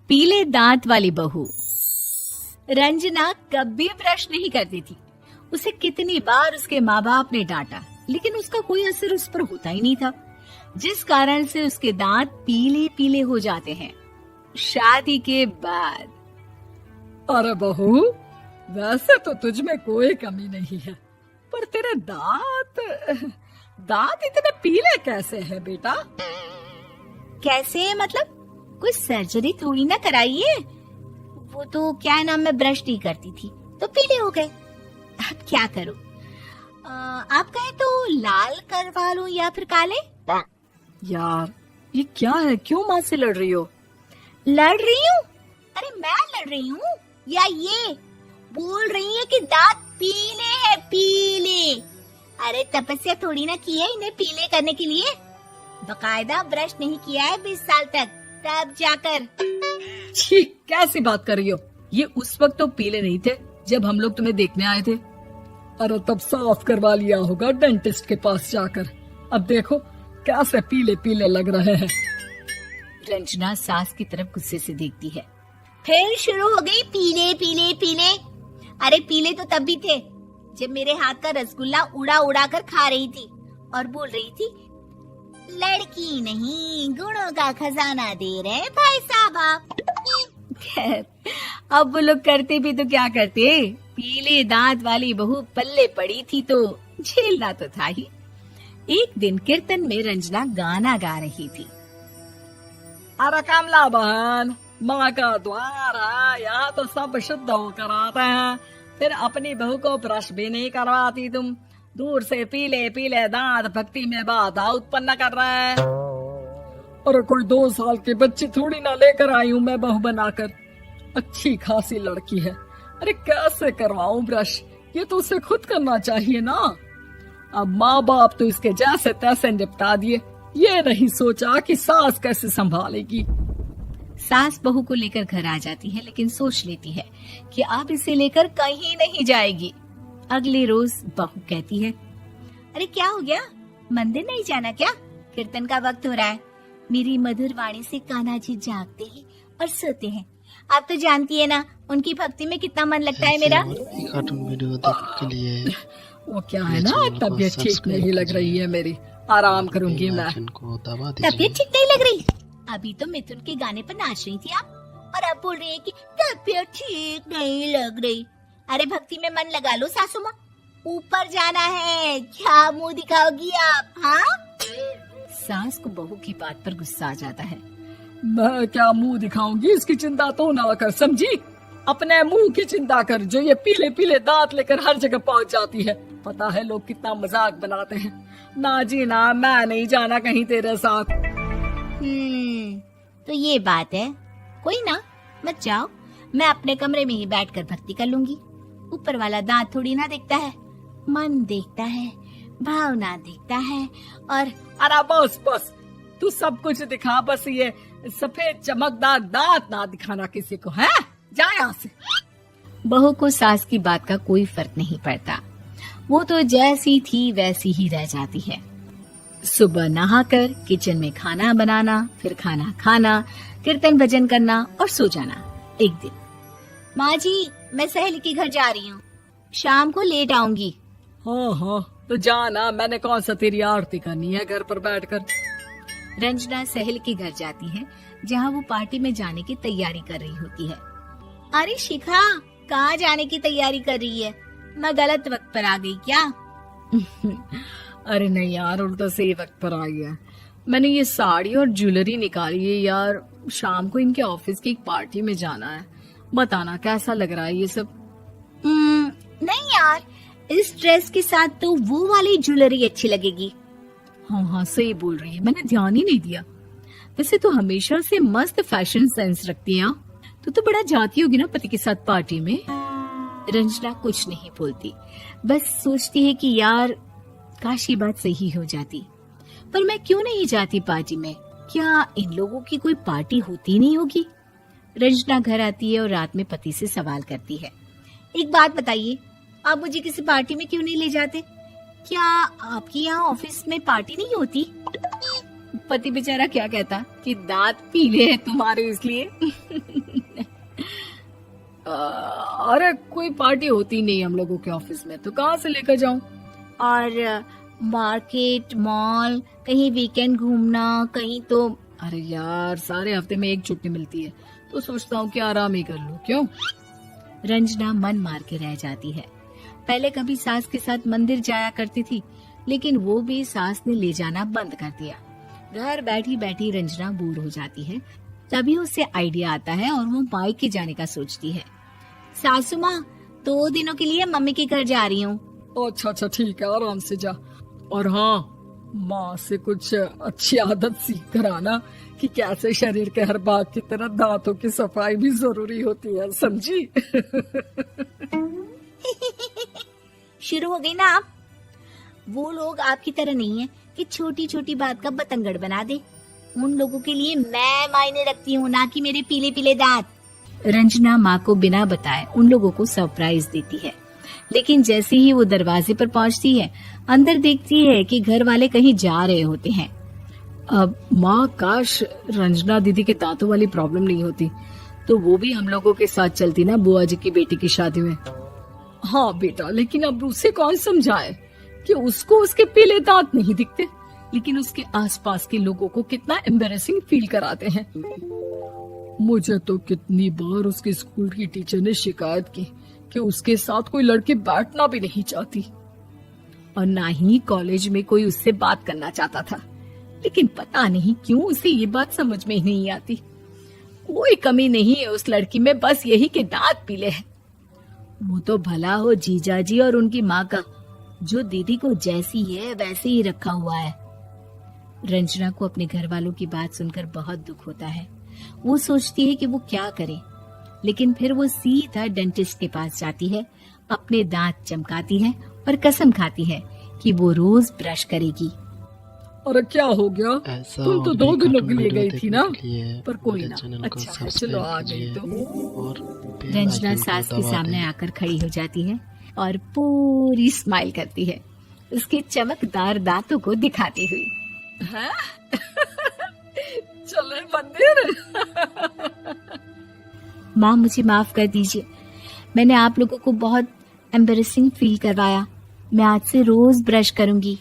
पीले दांत वाली बहू। रंजना कभी ब्रश नहीं करती थी। उसे कितनी बार उसके माँ बाप ने डांटा, लेकिन उसका कोई असर उस पर होता ही नहीं था, जिस कारण से उसके दांत पीले पीले हो जाते हैं। शादी के बाद अरे बहू, वैसे तो तुझ में कोई कमी नहीं है, पर तेरे दांत इतने पीले कैसे हैं बेटा? कैसे मतलब? कोई सर्जरी थोड़ी ना कराइए। वो तो क्या नाम, मैं ब्रश नहीं करती थी तो पीले हो गए। अब क्या करूं? आप कहें तो लाल करवा लूं या फिर काले? यार ये क्या है, क्यों माँ से लड़ रही हो? लड़ रही हूँ? अरे मैं लड़ रही हूँ या ये बोल रही है कि दांत पीले हैं, पीले। अरे तपस्या थोड़ी ना की है इन्हें पीले करने के लिए। बकायदा ब्रश नहीं किया है 20 साल तक, तब जाकर। छी, कैसी बात कर रही हो? ये उस वक्त तो पीले नहीं थे जब हम लोग तुम्हें देखने आए थे। अरे तब साफ करवा लिया होगा डेंटिस्ट के पास जाकर। अब देखो कैसे पीले पीले लग रहे हैं। रंजना सास की तरफ गुस्से से देखती है। फिर शुरू हो गई पीले पीले पीले। अरे पीले तो तब भी थे जब मेरे हाथ का रसगुल्ला उड़ा उड़ा कर खा रही थी और बोल रही थी, लड़की नहीं गुणों का खजाना दे रहे भाई साहब आप। खैर, अब वो लोग करते भी तो क्या करते, पीले दांत वाली बहू पल्ले पड़ी थी तो झेलना तो था ही। एक दिन कीर्तन में रंजना गाना गा रही थी। अरे कमला बहन, माँ का द्वार है, यहाँ तो सब शुद्ध होकर आते हैं, फिर अपनी बहू को ब्रश भी नहीं करवाती तुम। दूर से पीले पीले दांत भक्ति में बाधा उत्पन्न कर रहे हैं। अरे कोई 2 साल की बच्ची थोड़ी ना लेकर आई हूँ मैं बहू बनाकर। अच्छी खासी लड़की है, अरे कैसे करवाऊं ब्रश? ये तो उसे खुद करना चाहिए ना। अब माँ बाप तो इसके जैसे तैसे निपटा दिए, ये नहीं सोचा कि सास कैसे संभालेगी। सास बहू को लेकर घर आ जाती है, लेकिन सोच लेती है कि अब इसे लेकर कहीं नहीं जाएगी। अगले रोज बहू कहती है, अरे क्या हो गया, मंदिर नहीं जाना क्या? कीर्तन का वक्त हो रहा है। मेरी मधुर वाणी से कान्हा जी जागते हैं और सोते हैं। आप तो जानती है ना उनकी भक्ति में कितना मन लगता है मेरा। कार्टून वीडियो देखने के लिए वो क्या है ना, तबीयत ठीक नहीं लग रही है मेरी, आराम करूंगी मैं। तबीयत ठीक नहीं लग रही? अभी तो मिथुन के गाने पर नाच रही थी आप, और अब बोल रही है कि तबीयत ठीक नहीं लग रही। अरे भक्ति में मन लगा लो सासू माँ, ऊपर जाना है, क्या मुंह दिखाओगी आप? हाँ? सास को बहू की बात पर गुस्सा आ जाता है। मैं क्या मुंह दिखाऊंगी, इसकी चिंता तो ना कर, समझी? अपने मुंह की चिंता कर, जो ये पीले पीले दांत लेकर हर जगह पहुंच जाती है। पता है लोग कितना मजाक बनाते हैं। ना जी ना, मैं नहीं जाना कहीं तेरे साथ। तो ये बात है, कोई ना, मत जाओ, मैं अपने कमरे में ही बैठकर भक्ति कर लूंगी। ऊपर वाला दांत थोड़ी ना देखता है, मन देखता है, भावना देखता है। और अरे बस बस, तू सब कुछ दिखा, बस ये सफेद चमकदार दांत ना दिखाना किसी को, है? जा यहाँ से। बहू को सास की बात का कोई फर्क नहीं पड़ता, वो तो जैसी थी वैसी ही रह जाती है। सुबह नहाकर किचन में खाना बनाना, फिर खाना खाना, कीर्तन भजन करना और सो जाना। एक दिन, माँ जी मैं सहेली के घर जा रही हूँ, शाम को लेट आऊंगी। हाँ हाँ तो जाना, मैंने कौन सा तेरी आरती करनी है घर पर बैठकर। रंजना सहेली के घर जाती है, जहाँ वो पार्टी में जाने की तैयारी कर रही होती है। अरे शिखा, कहाँ जाने की तैयारी कर रही है? मैं गलत वक्त पर आ गई क्या? अरे नहीं यार, उल्टा सही वक्त पर आ गया। मैंने ये साड़ी और ज्वेलरी निकाली है यार, शाम को इनके ऑफिस की एक पार्टी में जाना है। बताना कैसा लग रहा है ये सब? नहीं यार, इस ड्रेस के साथ तो वो वाली ज्वेलरी अच्छी लगेगी। हाँ हाँ सही बोल रही है, मैंने ध्यान ही नहीं दिया। वैसे तो हमेशा से मस्त फैशन सेंस रखती है। तो बड़ा जाती होगी ना पति के साथ पार्टी में। रंजना कुछ नहीं बोलती, बस सोचती है कि यार काश ये बात सही हो जाती, पर मैं क्यों नहीं जाती पार्टी में? क्या इन लोगों की कोई पार्टी होती नहीं होगी? रंजना घर आती है और रात में पति से सवाल करती है, एक बात बताइए, आप मुझे किसी पार्टी में क्यों नहीं ले जाते? क्या आपके यहाँ ऑफिस में पार्टी नहीं होती? पति बेचारा क्या कहता कि दांत पीले हैं तुम्हारे इसलिए। अरे कोई पार्टी होती नहीं हम लोगों के ऑफिस में, तो कहाँ से लेकर जाऊं? और मार्केट, मॉल, कहीं वीकेंड घूमना, कहीं तो। अरे यार सारे हफ्ते में एक छुट्टी मिलती है, तो सोचता हूँ कि आराम ही कर लूं। क्यों? रंजना मन मार के रह जाती है। पहले कभी सास के साथ मंदिर जाया करती थी, लेकिन वो भी सास ने ले जाना बंद कर दिया। घर बैठी बैठी रंजना बोर हो जाती है। तभी उसे आइडिया आता है और वो मायके जाने का सोचती है। सासू माँ, 2 दिनों के लिए मम्मी के घर जा रही हूँ। अच्छा ठीक है, आराम से जा। और हाँ, माँ से कुछ अच्छी आदत सीख कर आना कि कैसे शरीर के हर भाग की तरह दांतों की सफाई भी जरूरी होती है, समझी? शुरू हो गई ना आप। वो लोग आपकी तरह नहीं है कि छोटी छोटी बात का बतंगड़ बना दे। उन लोगों के लिए मैं मायने रखती हूँ, ना कि मेरे पीले पीले दांत। रंजना माँ को बिना बताए उन लोगों को सरप्राइज देती है, लेकिन जैसे ही वो दरवाजे पर पहुंचती है, अंदर देखती है कि घर वाले कहीं जा रहे होते हैं। अब माँ, काश रंजना दीदी के दांतों वाली प्रॉब्लम नहीं होती, तो वो भी हम लोगों के साथ चलती ना बुआ जी की बेटी की शादी में। हाँ बेटा, लेकिन अब उसे कौन समझाए कि उसको उसके पीले दांत नहीं दिखते, लेकिन उसके आसपास के लोगों को कितना एम्बैरेसिंग फील कराते हैं। मुझे तो कितनी बार उसके स्कूल की टीचर ने शिकायत की कि उसके साथ कोई लड़की बैठना भी नहीं चाहती, और ना ही कॉलेज में कोई उससे बात करना चाहता था। लेकिन पता नहीं क्यों उसे ये बात समझ में ही नहीं आती। कोई कमी नहीं है उस लड़की में, बस यही कि दांत पीले हैं। वो तो भला हो जीजा जी और उनकी माँ का, जो दीदी को जैसी है वैसे ही रखा हुआ है। रंजना को अपने घर वालों की बात सुनकर बहुत दुख होता है। वो सोचती है कि वो क्या करे, लेकिन फिर वो सीधा डेंटिस्ट के पास जाती है, अपने दांत चमकाती है और कसम खाती है कि वो रोज ब्रश करेगी। अरे क्या हो गया? ऐसा तुम तो और 2 भी दिनों कार्टून के लिए वीडियो गई थी ना, देखने के लिए पर कोई मेरे ना। चैनल को अच्छा सब्सक्राइब चलो आ गई कीजिए तो। और बेल रंजना आइकन को सास के दबा सामने दें। आकर खड़ी हो जाती है और पूरी स्माइल करती है, उसके चमकदार दांतों को दिखाती हुई। हैं? चले मंदिर। माँ, मुझे माफ कर दीजिए, मैंने आप लोगों को बहुत एम्बैरेसिंग फील करवाया। मैं आज से रोज ब्रश करूंगी।